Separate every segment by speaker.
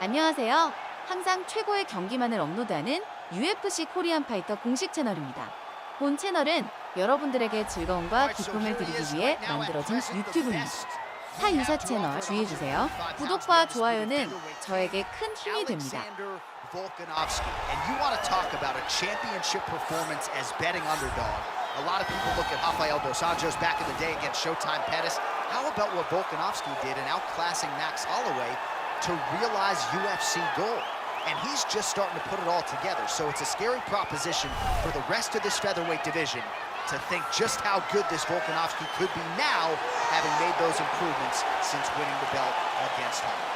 Speaker 1: 안녕하세요. 항상 최고의 경기만을 업로드하는 UFC 코리안파이터 공식 채널입니다. 본 채널은 여러분들에게 즐거움과 기쁨을 드리기 위해 만들어진 유튜브입니다. 타 유사 채널 주의해주세요. 구독과 좋아요는 저에게 큰 힘이 됩니다.
Speaker 2: Volkanovski, and you want to talk about a championship performance as betting underdog. A lot of people look at Rafael dos Anjos back in the day against Showtime Pettis. How about what Volkanovski did in outclassing Max Holloway to realize UFC gold? And he's just starting to put it all together. So it's a scary proposition for the rest of this featherweight division to think just how good this Volkanovski could be now, having made those improvements since winning the belt against Holloway.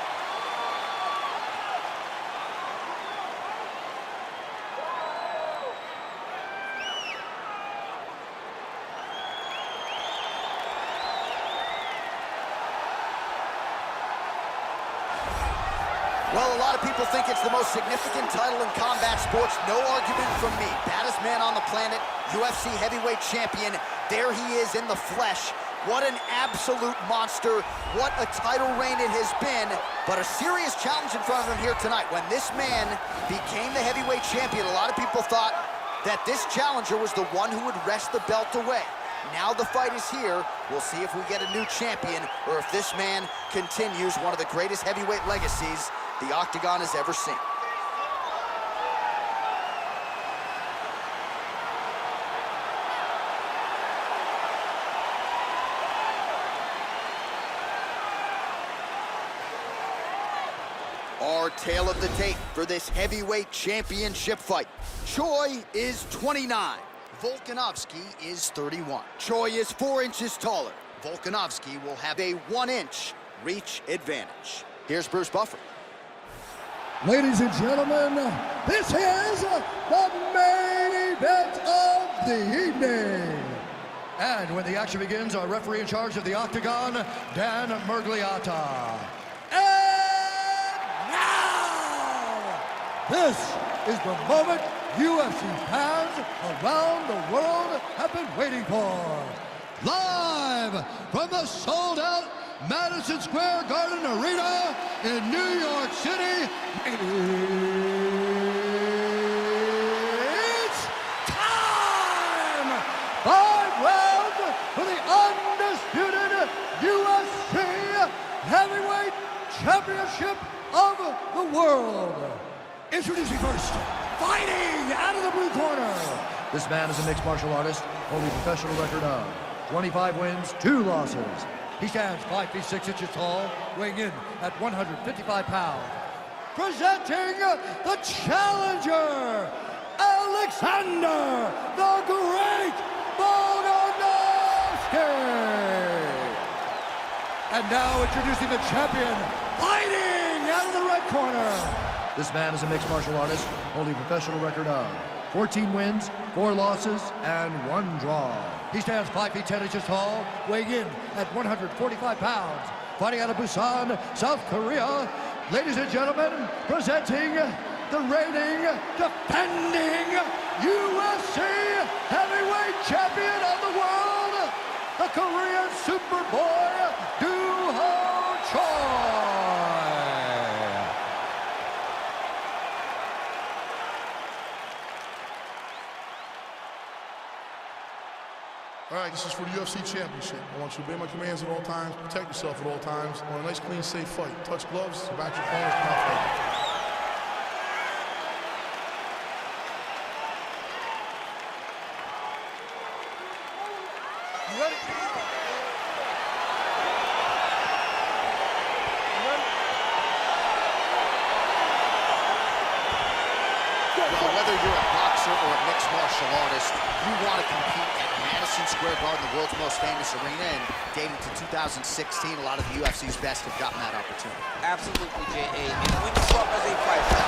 Speaker 2: Well, a lot of people think it's the most significant title in combat sports. No argument from me. Baddest man on the planet, UFC heavyweight champion. There he is in the flesh. What an absolute monster. What a title reign it has been. But a serious challenge in front of him here tonight. When this man became the heavyweight champion, a lot of people thought that this challenger was the one who would wrest the belt away. Now the fight is here. We'll see if we get a new champion or if this man continues one of the greatest heavyweight legacies the Octagon has ever seen. Our tale of the tape for this heavyweight championship fight. Choi is 29. Volkanovski is 31. Choi is 4 inches taller. Volkanovski will have a 1-inch reach advantage. Here's Bruce Buffer.
Speaker 3: Ladies and gentlemen, this is the main event of the evening. And when the action begins, our referee in charge of the Octagon, Dan Murgliata. And now, this is the moment UFC fans around the world have been waiting for. Live from the sold-out Madison Square Garden Arena in New York City, it's time! 5 rounds for the undisputed UFC Heavyweight Championship of the world. Introducing first, fighting out of the blue corner. This man is a mixed martial artist, holding a professional record of 25 wins, 2 losses. He stands 5 feet 6 inches tall, weighing in at 155 pounds. Presenting the challenger, Alexander the Great Volkanovski. And now introducing the champion, fighting out of the red corner. This man is a mixed martial artist, holding a professional record of 14 wins, 4 losses, and 1 draw. He stands 5 feet 10 inches tall, weighing in at 145 pounds. Fighting out of Busan, South Korea, ladies and gentlemen, presenting the reigning, defending UFC heavyweight champion of the world, the Korean Superboy, Doo-Ho Choi.
Speaker 4: All right, this is for the UFC Championship. I want you to obey my commands at all times, protect yourself at all times. I want a nice, clean, safe fight. Touch gloves, back your corners, not fight.
Speaker 3: You ready?
Speaker 2: Well, whether you're a boxer or a mixed martial artist, you want to compete at Madison Square Garden, the world's most famous arena, and dating to 2016, a lot of the UFC's best have gotten that opportunity.
Speaker 5: Absolutely, J.A. And when you come as a fighter,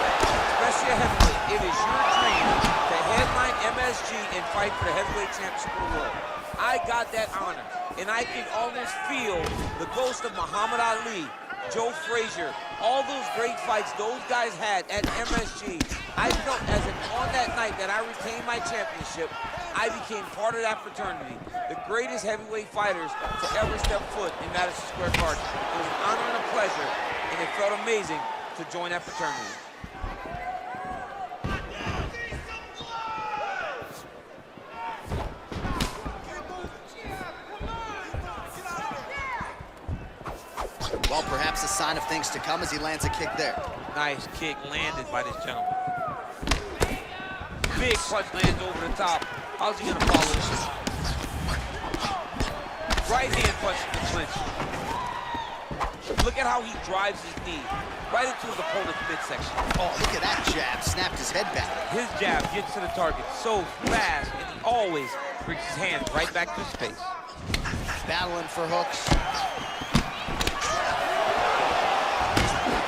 Speaker 5: especially a heavyweight, it is your dream to headline MSG and fight for the heavyweight championship of the world. I got that honor, and I can almost feel the ghost of Muhammad Ali, Joe Frazier, all those great fights those guys had at MSG. I felt as if on that night that I retained my championship, I became part of that fraternity. The greatest heavyweight fighters to ever step foot in Madison Square Garden. It was an honor and a pleasure, and it felt amazing to to join that fraternity.
Speaker 2: Well, perhaps a sign of things to come as he lands a kick there.
Speaker 5: Nice kick landed by this gentleman. Big punch lands over the top. How's he gonna follow this? Right hand punch in the clinch. Look at how he drives his knee right into his opponent's midsection.
Speaker 2: Oh, look at that jab. Snapped his head back.
Speaker 5: His jab gets to the target so fast, and he always brings his hand right back to his face.
Speaker 2: Battling for hooks.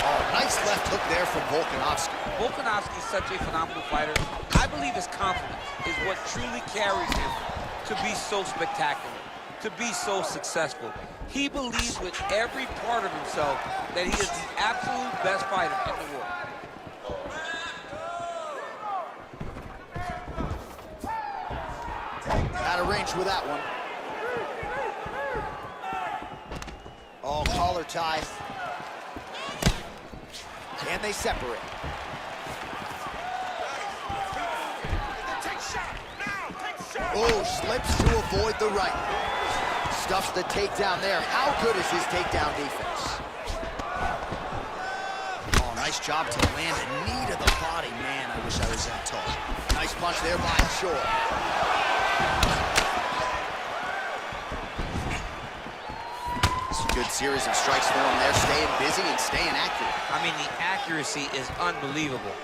Speaker 2: Oh, nice left hook there from Volkanovski.
Speaker 5: Volkanovski is such a phenomenal fighter. I believe his confidence is what truly carries him to be so spectacular, to be so successful. He believes with every part of himself that he is the absolute best fighter in the world.
Speaker 2: Out of range with that one. Oh, collar tie. And they separate. Oh, slips to avoid the right. Stuffs the takedown there. How good is his takedown defense? Oh, nice job to land a knee to the body. Man, I wish I was that tall. Nice punch there by Shore. It's a good series of strikes for him there, staying busy and staying accurate.
Speaker 5: I mean, the accuracy is unbelievable.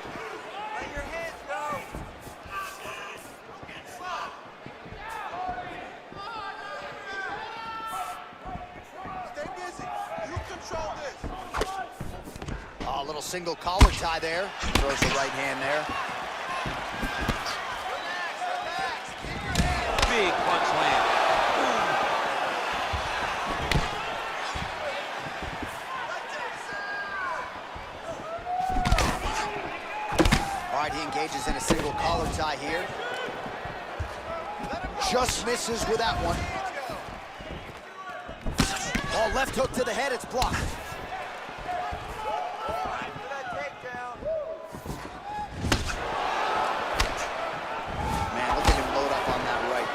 Speaker 2: Oh, a little single collar tie there. Throws the right hand there.
Speaker 5: Big punch land.
Speaker 2: All right, he engages in a single collar tie here. Just misses with that one. Oh, left hook to the head, it's blocked. Man, look at him load up on that right.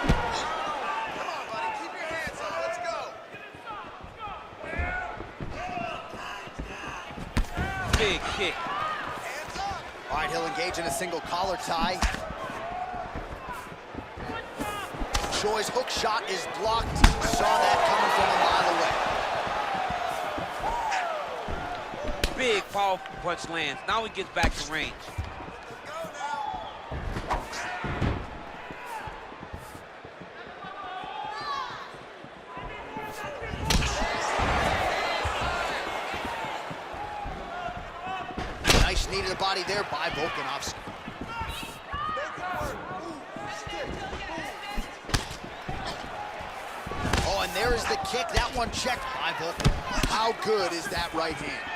Speaker 6: Come on, buddy, keep your hands up, let's go.
Speaker 5: Big kick.
Speaker 6: Hands up.
Speaker 2: All right, he'll engage in a single collar tie. Choi's hook shot is blocked. Saw that coming from a mile away.
Speaker 5: Big, powerful punch lands. Now he gets back to range.
Speaker 6: Go now.
Speaker 2: Nice knee to the body there by Volkanovski. Oh, and there is the kick. That one checked by Volk. How good is that right hand?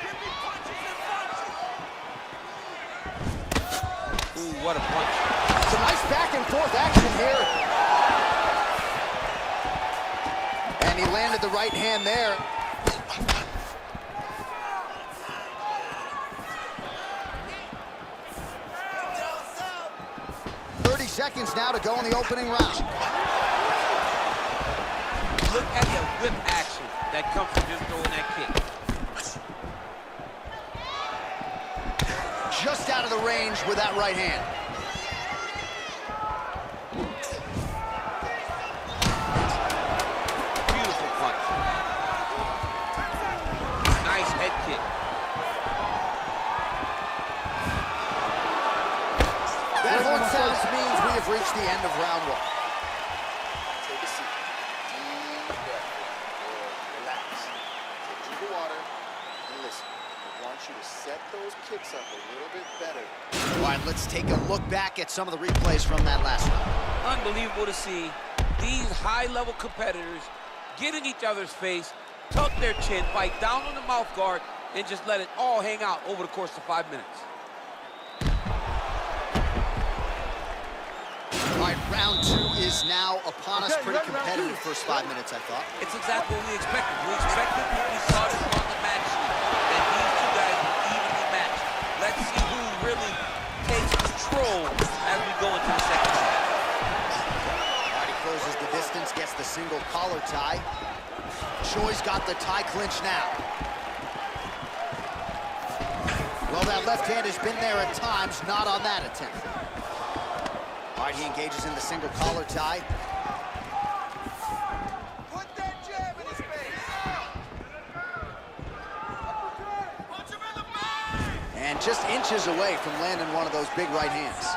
Speaker 5: Ooh, what a punch.
Speaker 2: Some nice back and forth action here. And he landed the right hand there. Seconds now to go in the opening round.
Speaker 5: Look at the whip action that comes from him throwing that kick.
Speaker 2: Just out of the range with that right hand.
Speaker 5: Beautiful punch. Nice head kick.
Speaker 2: That horn sounds means we have reached the end of round one.
Speaker 6: Take a seat. Deep breath. Relax. Take a drink of water and listen. I want you to set those kicks up a little bit better.
Speaker 2: All right, let's take a look back at some of the replays from that last round.
Speaker 5: Unbelievable to see these high-level competitors get in each other's face, tuck their chin, bite down on the mouth guard, and just let it all hang out over the course of 5 minutes.
Speaker 2: All right, round two is now upon us. Pretty competitive first 5 minutes, I thought.
Speaker 5: It's exactly what we expected. We expected when we saw this on the match sheet that these two guys would evenly match. takes control as we go into the second round.
Speaker 2: All right, he closes the distance, gets the single collar tie. Choi's got the tie clinch now. Well, that left hand has been there at times, not on that attempt. All right, he engages in the single collar tie.
Speaker 6: Put that jab in his face.
Speaker 2: And just inches away from landing one of those big right hands.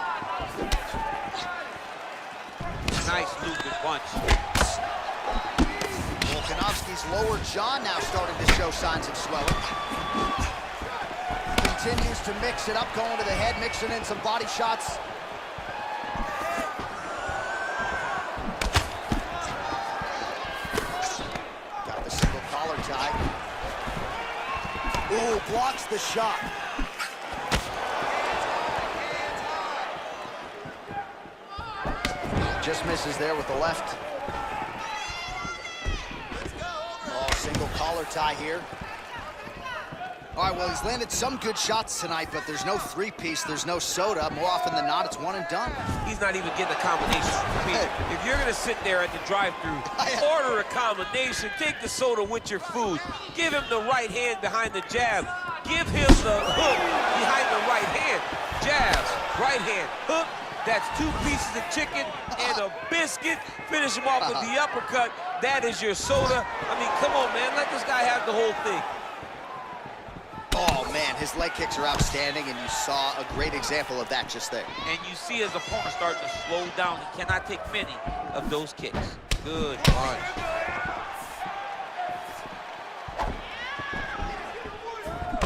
Speaker 5: Nice looping punch.
Speaker 2: Volkanovski's lower jaw now starting to show signs of swelling. Continues to mix it up, going to the head, mixing in some body shots. Got the single collar tie. Ooh, blocks the shot. Just misses there with the left. Oh, single collar tie here. All right, well, he's landed some good shots tonight, but there's no three-piece, there's no soda. More often than not, it's one and done.
Speaker 5: He's not even getting a combination. I mean, if you're gonna sit there at the drive-thru, order a combination, take the soda with your food, give him the right hand behind the jab, give him the hook behind the right hand, jab, right hand, hook. That's 2 pieces of chicken and a biscuit. Finish him off with the uppercut. That is your soda. I mean, come on, man, let this guy have the whole thing.
Speaker 2: Oh, man, his leg kicks are outstanding, and you saw a great example of that just there.
Speaker 5: And you see his opponent starting to slow down. He cannot take many of those kicks. Good punch.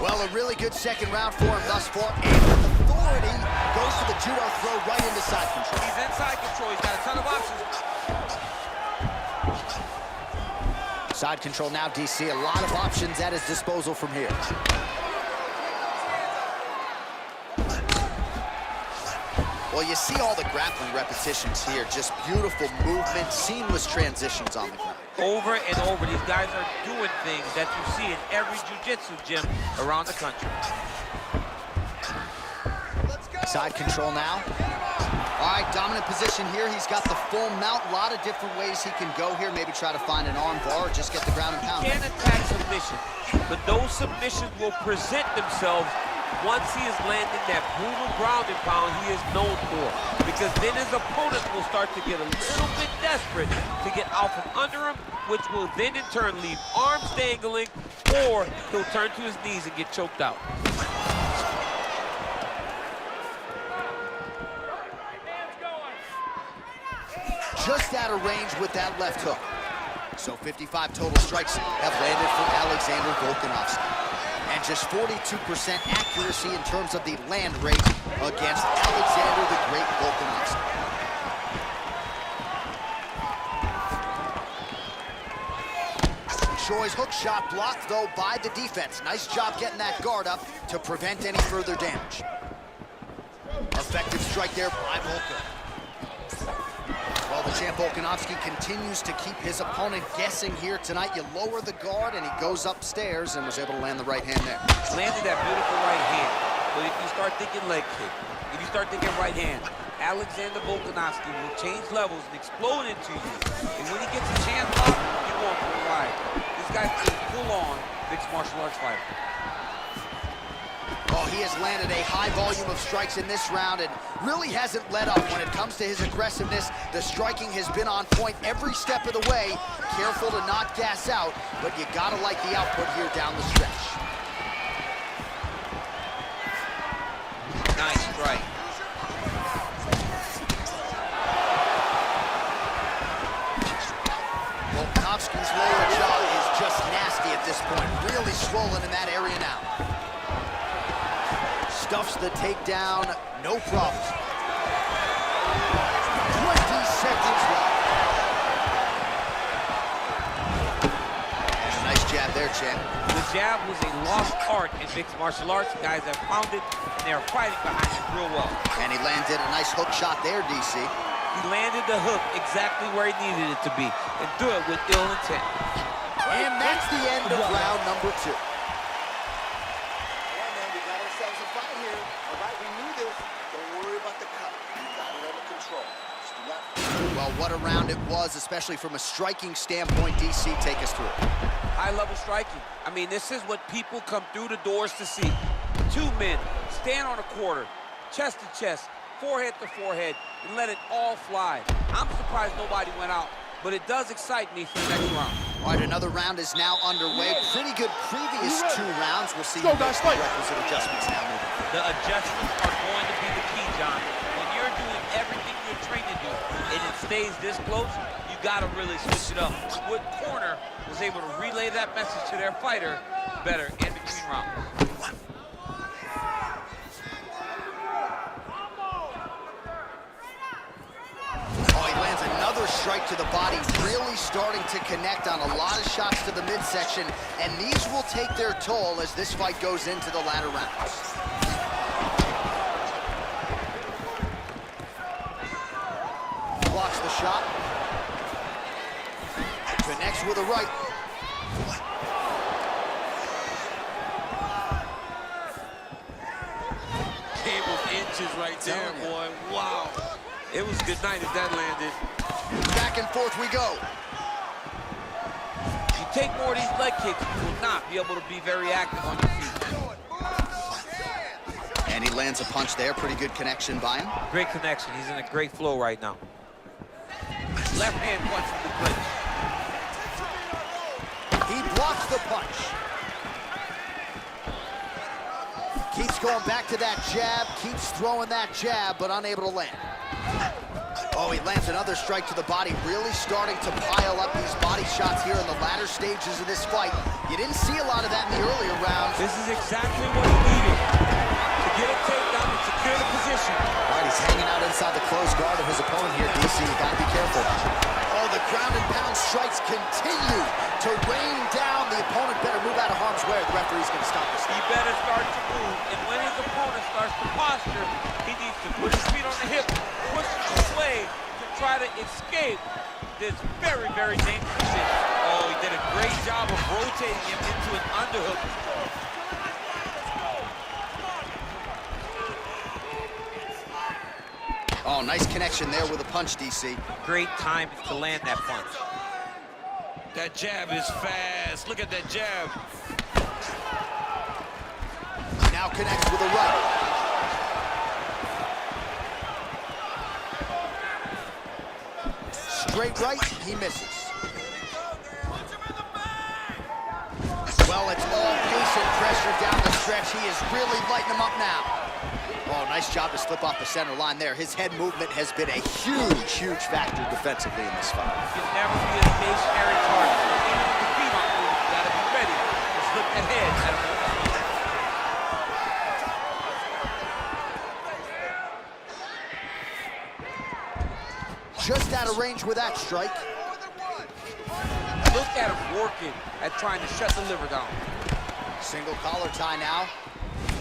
Speaker 2: Well, a really good second round for him thus far, and with authority, goes for the judo throw right into side control.
Speaker 5: He's inside control. He's got a ton of options.
Speaker 2: Side control now, DC. A lot of options at his disposal from here. Well, you see all the grappling repetitions here. Just beautiful movement, seamless transitions on the ground.
Speaker 5: Over and over, these guys are doing things that you see in every jiu-jitsu gym around the country.
Speaker 2: Side control now. All right, dominant position here. He's got the full mount. A lot of different ways he can go here. Maybe try to find an arm bar or just get the ground and pound.
Speaker 5: He can attack submission, but those submissions will present themselves once he is landing that brutal ground and pound he is known for. Because then his opponent will start to get a little bit desperate to get out from under him, which will then in turn leave arms dangling, or he'll turn to his knees and get choked out.
Speaker 2: Just out of range with that left hook. So 55 total strikes have landed for Alexander Volkanovski. And just 42% accuracy in terms of the land rate against Alexander the Great Volkanovski. Choi's hook shot blocked, though, by the defense. Nice job getting that guard up to prevent any further damage. Effective strike there by Volka. Well, the champ Volkanovski continues to keep his opponent guessing here tonight. You lower the guard, and he goes upstairs and was able to land the right hand there.
Speaker 5: Landed that beautiful right hand. But if you start thinking leg kick, if you start thinking right hand, Alexander Volkanovski will change levels and explode into you. And when he gets a chance off, you're going for a ride. This guy's a full-on mixed martial arts fighter.
Speaker 2: Oh, he has landed a high volume of strikes in this round and really hasn't let up when it comes to his aggressiveness. The striking has been on point every step of the way. Careful to not gas out, but you gotta like the output here down the stretch.
Speaker 5: Nice strike.
Speaker 2: Volkanovski's lower jaw is just nasty at this point. Really swollen in that area now. Stuffs the takedown, no problem. 20 seconds left. Nice jab there, champ.
Speaker 5: The jab was a lost art in mixed martial arts. Guys have found it, and they're fighting behind it real well.
Speaker 2: And he landed a nice hook shot there, DC.
Speaker 5: He landed the hook exactly where he needed it to be, and threw it with ill intent.
Speaker 2: And that's the end of round number 2.
Speaker 6: Yeah, man, we got ourselves a fight here. All right, we knew this. Don't
Speaker 2: Well, what a round it was, especially from a striking standpoint. DC, take us through.
Speaker 5: High-level striking. I mean, this is what people come through the doors to see. Two men stand on a quarter, chest to chest, forehead to forehead, and let it all fly. I'm surprised nobody went out, but it does excite me for the next round.
Speaker 2: All right, another round is now underway. Pretty good previous two rounds. We'll see who makes the requisite adjustments now moving forward.
Speaker 5: The adjustments are going to be the key, John. When you're doing everything you're trained to do, and it stays this close, you gotta really switch it up. What corner was able to relay that message to their fighter better in between rounds?
Speaker 2: Oh, he lands another strike to the body, really starting to connect on a lot of shots to the midsection, and these will take their toll as this fight goes into the latter rounds. Blocks the shot. Connects with a right.
Speaker 5: Came of inches right there, boy. Wow. It was a good night if that landed.
Speaker 2: Back and forth we go.
Speaker 5: You take more of these leg kicks, you will not be able to be very active on your feet.
Speaker 2: And he lands a punch there. Pretty good connection by him.
Speaker 5: Great connection. He's in a great flow right now. Left hand punch from the clinch.
Speaker 2: He blocks the punch. Keeps going back to that jab, keeps throwing that jab, but unable to land. Oh, he lands another strike to the body, really starting to pile up these body shots here in the latter stages of this fight. You didn't see a lot of that in the earlier rounds.
Speaker 5: This is exactly what he needed. To get a takedown and secure the position.
Speaker 2: All right, he's hanging out inside the closed guard of his opponent here, DC. You gotta be careful. Oh, the ground and pound strikes continue to rain down. The opponent better move out of harm's way. The referee's gonna stop this.
Speaker 5: He better start to move, and when his opponent starts to posture, he needs to put his feet on the hip, push away to try to escape this very, very dangerous position. Oh, he did a great job of rotating him into an underhook.
Speaker 2: Oh, nice connection there with a punch, DC.
Speaker 5: Great time to land that punch. That jab is fast. Look at that jab.
Speaker 2: Now connects with a right. Straight right, he misses. Well, it's all pace and pressure down the stretch. He is really lighting him up now. Oh, nice job to slip off the center line there. His head movement has been a huge, huge factor defensively in this fight.
Speaker 5: You can never be a stationary target. Even with the feet on move, you gotta be ready to slip that head at a moment.
Speaker 2: Just out of range with that strike.
Speaker 5: Look at him working at trying to shut the liver down.
Speaker 2: Single collar tie now.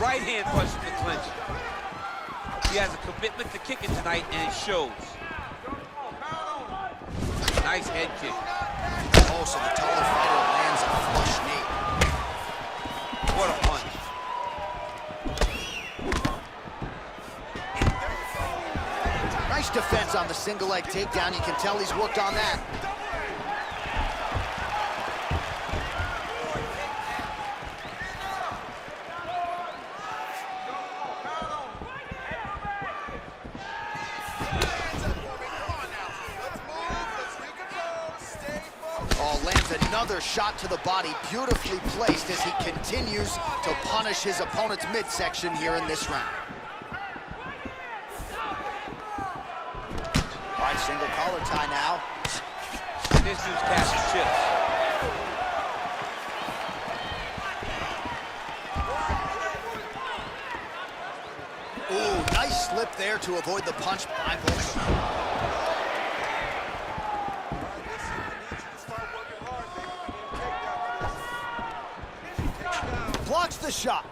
Speaker 5: Right hand punch in the clinch. He has a commitment to kicking tonight, and it shows. Nice head kick.
Speaker 2: Oh, so the taller fighter lands a flush knee.
Speaker 5: What a punch.
Speaker 2: Nice defense on the single leg takedown. You can tell he's worked on that. Another shot to the body, beautifully placed as he continues to punish his opponent's midsection here in this round. All right, single collar tie now.
Speaker 5: This dude's cashing chips.
Speaker 2: Ooh, nice slip there to avoid the punch by Volkanovski. Blocks the shot.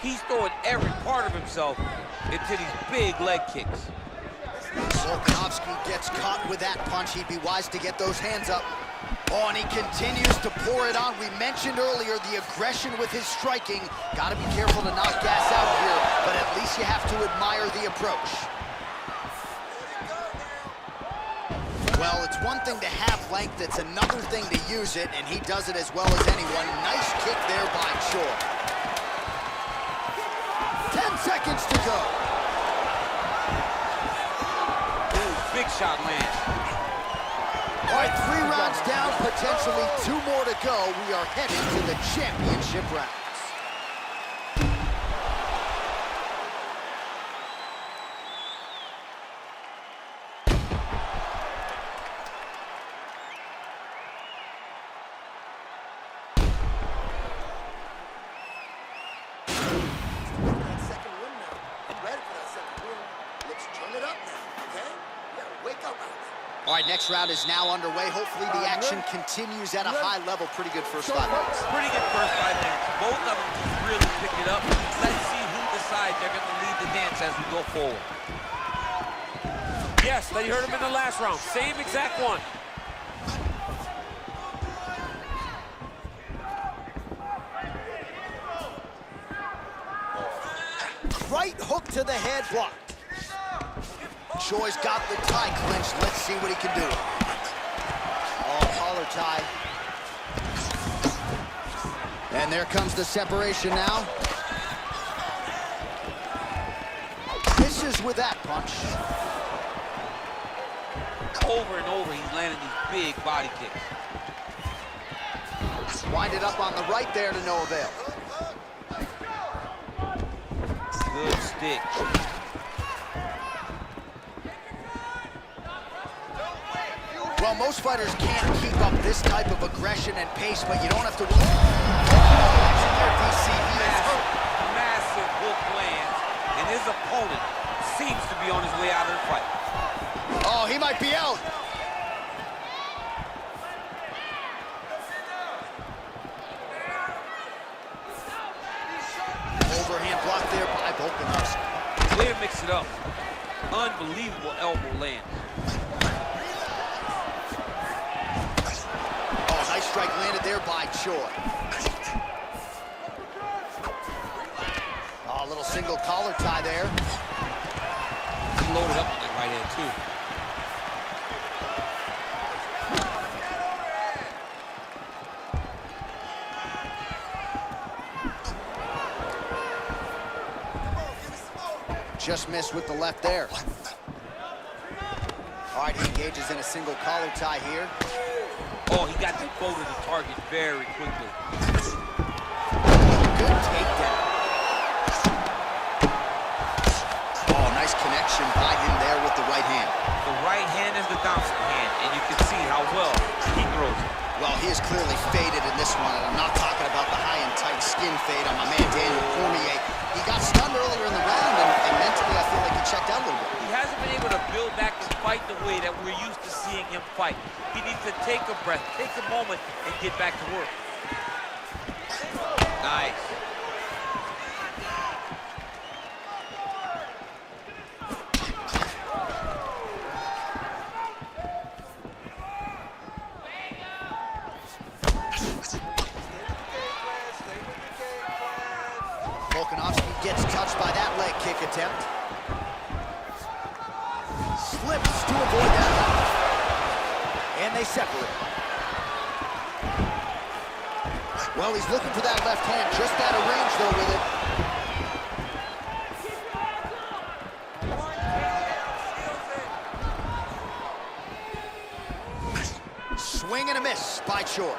Speaker 5: He's throwing every part of himself into these big leg kicks.
Speaker 2: Volkanovski gets caught with that punch. He'd be wise to get those hands up. Oh, and he continues to pour it on. We mentioned earlier the aggression with his striking. Got to be careful to not gas out here, but at least you have to admire the approach. Well, it's one thing to have length, it's another thing to use it, and he does it as well as anyone. Nice kick there by Choi. 10 seconds to go.
Speaker 5: Ooh, big shot lands.
Speaker 2: All right, 3 rounds down, potentially 2 more to go. We are headed to the championship rounds.
Speaker 6: That second win now. I'm ready for that second win. Let's turn it up now, okay? Yeah, wake up out there.
Speaker 2: All right, next round is now underway. Hopefully the action continues at a high level. Pretty good first 5 minutes.
Speaker 5: Pretty good first 5 minutes. Both of them really picked it up. Let's see who decides they're going to lead the dance as we go forward. Yes, they heard him in the last round. Same exact one.
Speaker 2: Right hook to the head, blocked. Choi's got the tie clinched. Let's see what he can do. Oh, collar tie. And there comes the separation now. Misses with that punch.
Speaker 5: Over and over, he's landing these big body kicks.
Speaker 2: Wind it up on the right there to no avail.
Speaker 5: Good stick.
Speaker 2: Well, most fighters can't keep up this type of aggression and pace, but you don't have to worry.
Speaker 5: Massive hook lands, and his opponent seems to be on his way out of the fight.
Speaker 2: Oh, he might be out. Overhand block there by Volkanovski.
Speaker 5: Way to mix it up. Unbelievable elbow land.
Speaker 2: Oh, nice strike landed there by Choi. Oh, a little single collar tie there.
Speaker 5: He loaded up on that right hand, too.
Speaker 2: Just missed with the left there. All right, he engages in a single collar tie here.
Speaker 5: Oh, he got the bow to the target very quickly.
Speaker 2: Good takedown. Oh, nice connection by him there with the right hand.
Speaker 5: The right hand is the dominant hand, and you can see how well he throws it.
Speaker 2: Well, he is clearly faded in this one, and I'm not talking about the high and tight skin fade on my man Daniel Cormier. He got stunned earlier in the round, and mentally I feel like he checked out a little bit.
Speaker 5: He hasn't been able to build back and fight the way that we're used to seeing him fight. He needs to take a breath, take a moment, and get back to work. Nice.
Speaker 2: Volkanovski gets touched by that leg kick attempt. Slips to avoid that one. And they separate. Well, he's looking for that left hand, just out of range though with it. Swing and a miss by Choi.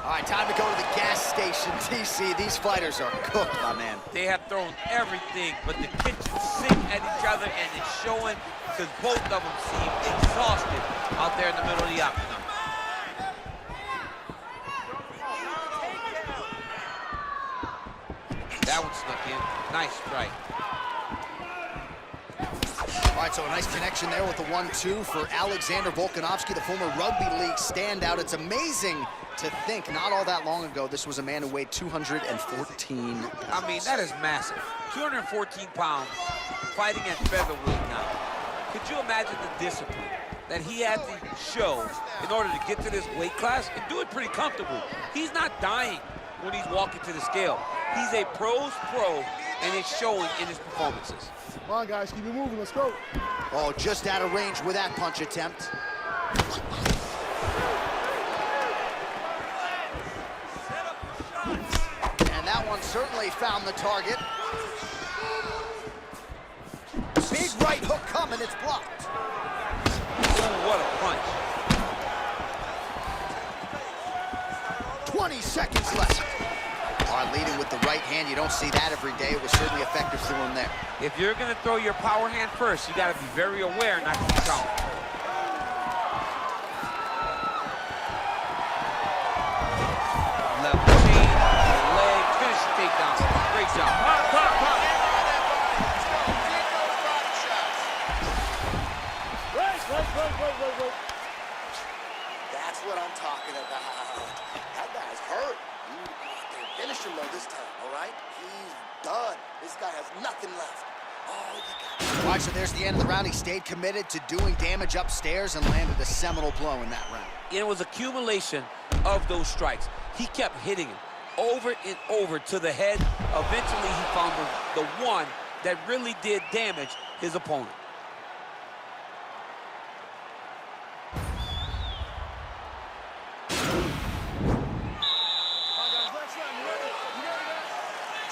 Speaker 2: All right, time to go to the gas station, TC. These fighters are cooked, my man.
Speaker 5: They have thrown everything but the kitchen sink at each other, and it's showing because both of them seem exhausted out there in the middle of the octagon. That one snuck in. Nice strike.
Speaker 2: All right, so a nice connection there with the 1-2 for Alexander Volkanovski, the former rugby league standout. It's amazing To think, not all that long ago, this was a man who weighed 214 pounds.
Speaker 5: I mean, that is massive. 214 pounds, fighting at featherweight now. Could you imagine the discipline that he had to show in order to get to this weight class and do it pretty comfortably? He's not dying when he's walking to the scale. He's a pro's pro, and it's showing in his performances.
Speaker 6: Come on, guys, keep it moving. Let's go.
Speaker 2: Oh, just out of range with that punch attempt. And that one certainly found the target. Big right hook coming, it's blocked.
Speaker 5: Ooh, what a punch.
Speaker 2: 20 seconds left. Leading with the right hand, you don't see that every day. It was certainly effective through him there.
Speaker 5: If you're going to throw your power hand first, you got to be very aware not to be count. Level chain, leg, finish the takedown. Great job. Pop, pop, pop.
Speaker 6: That's what I'm talking about. That guy's hurt. Finish him though this time, all right? He's done. This guy has nothing left. Oh, you got it.
Speaker 2: Watch, so there's the end of the round. He stayed committed to doing damage upstairs and landed a seminal blow in that round.
Speaker 5: It was accumulation of those strikes. He kept hitting him over and over to the head. Eventually, he found the one that really did damage his opponent.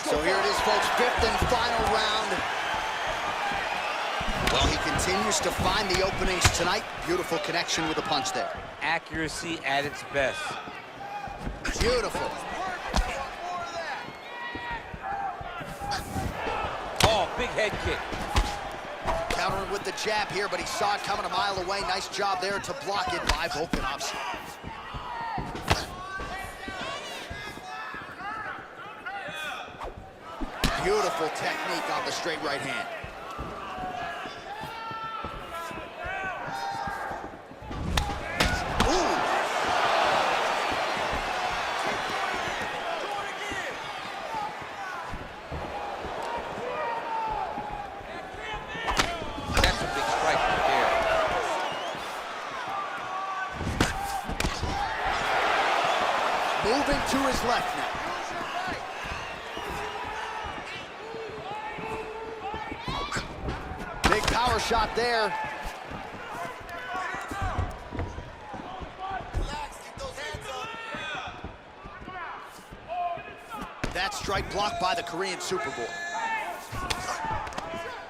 Speaker 2: So here it is, folks, fifth and final round. Well, he continues to find the openings tonight. Beautiful connection with the punch there.
Speaker 5: Accuracy at its best.
Speaker 2: Beautiful.
Speaker 5: Oh, big head kick.
Speaker 2: Countering with the jab here, but he saw it coming a mile away. Nice job there to block it by Volkanovski. Beautiful technique on the straight right hand. Ooh.
Speaker 5: That's a big strike right there.
Speaker 2: Moving to his left now. Big power shot there. That strike blocked by the Korean Superboy.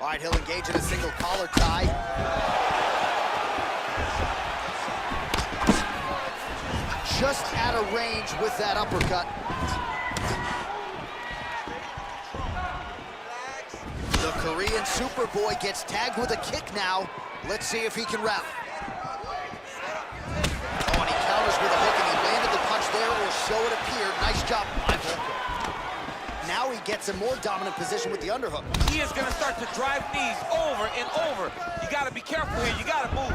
Speaker 2: All right, he'll engage in a single collar tie. Just out of range with that uppercut. The Korean Superboy gets tagged with a kick now. Let's see if he can rally. Oh, and he counters with a hook, and he landed the punch there, or so it appeared. Nice job by Volko. Now he gets a more dominant position with the underhook.
Speaker 5: He is going to start to drive knees over and over. You got to be careful here. You got to move.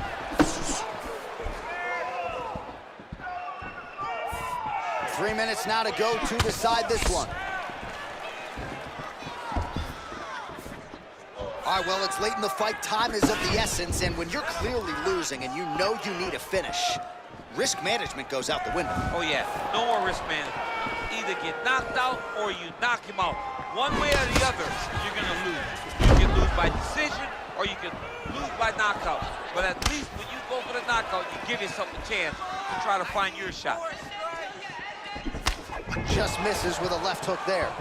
Speaker 2: 3 minutes now to go to decide this one. All right, well, it's late in the fight. Time is of the essence, and when you're clearly losing and you know you need a finish, risk management goes out the window.
Speaker 5: Oh, yeah. No more risk management. Either get knocked out or you knock him out. One way or the other, you're going to lose. You can lose by decision or you can lose by knockout. But at least when you go for the knockout, you give yourself a chance to try to find your shot.
Speaker 2: Just misses with a left hook there.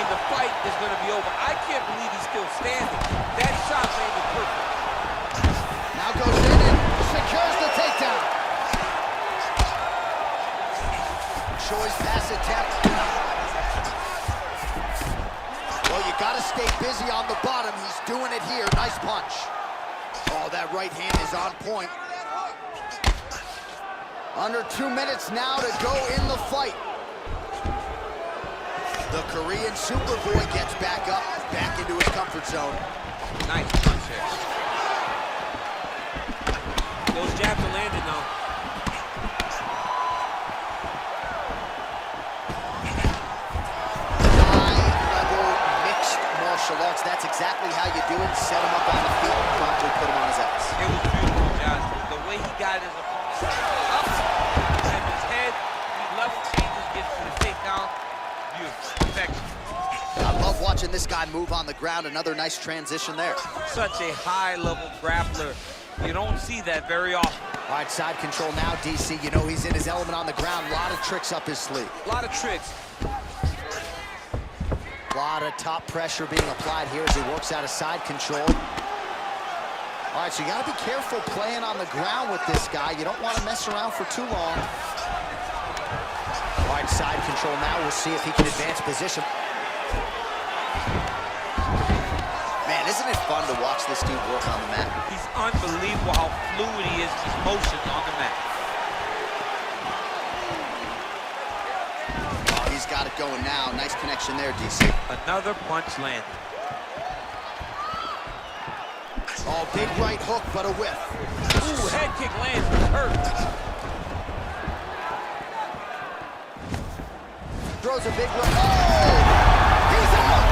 Speaker 5: The fight is going to be over. I can't believe he's still standing. That shot landed perfect.
Speaker 2: Now goes in and secures the takedown. Choi's pass attempt. Well, you got to stay busy on the bottom. He's doing it here. Nice punch. Oh, that right hand is on point. Under 2 minutes now to go in the fight. The Korean Superboy gets back up, back into his comfort zone.
Speaker 5: Nice punch there. Those jabs are landing now.
Speaker 2: High-level mixed martial arts. That's exactly how you do it. Set him up on the feet and promptly put him on his ass.
Speaker 5: It was beautiful, Josh. The way he got his opponent up and his head, he level changes, gets to the takedown. Beautiful. Perfection.
Speaker 2: I love watching this guy move on the ground. Another nice transition there.
Speaker 5: Such a high-level grappler. You don't see that very often.
Speaker 2: All right, side control now, DC. You know he's in his element on the ground. A lot of tricks up his sleeve.
Speaker 5: A lot of tricks.
Speaker 2: A lot of top pressure being applied here as he works out of side control. All right, so you got to be careful playing on the ground with this guy. You don't want to mess around for too long. All right, side control now. We'll see if he can advance position. Man, isn't it fun to watch this dude work on the mat?
Speaker 5: He's unbelievable how fluid he is in his motion on the mat.
Speaker 2: Oh, he's got it going now. Nice connection there, DC.
Speaker 5: Another punch landed.
Speaker 2: Oh, big right hook, but a whiff.
Speaker 5: Ooh, head kick lands. Hurt.
Speaker 2: Throws a big right. Oh! He's out!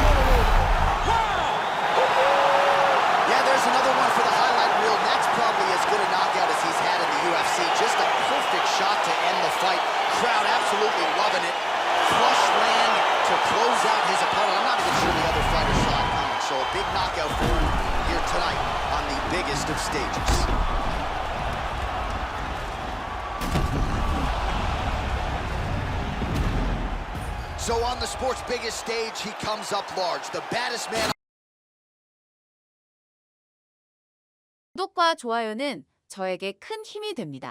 Speaker 2: Yeah, there's another one for the highlight reel. That's probably as good a knockout as he's had in the UFC. Just a perfect shot to end the fight. Crowd absolutely loving it. Flush land to close out his opponent. I'm not even sure the other fighter saw it coming. So a big knockout for him here tonight on the biggest of stages. So on the sport's biggest stage, he comes up large. The baddest man.
Speaker 1: 구독과 좋아요는 저에게 큰 힘이 됩니다.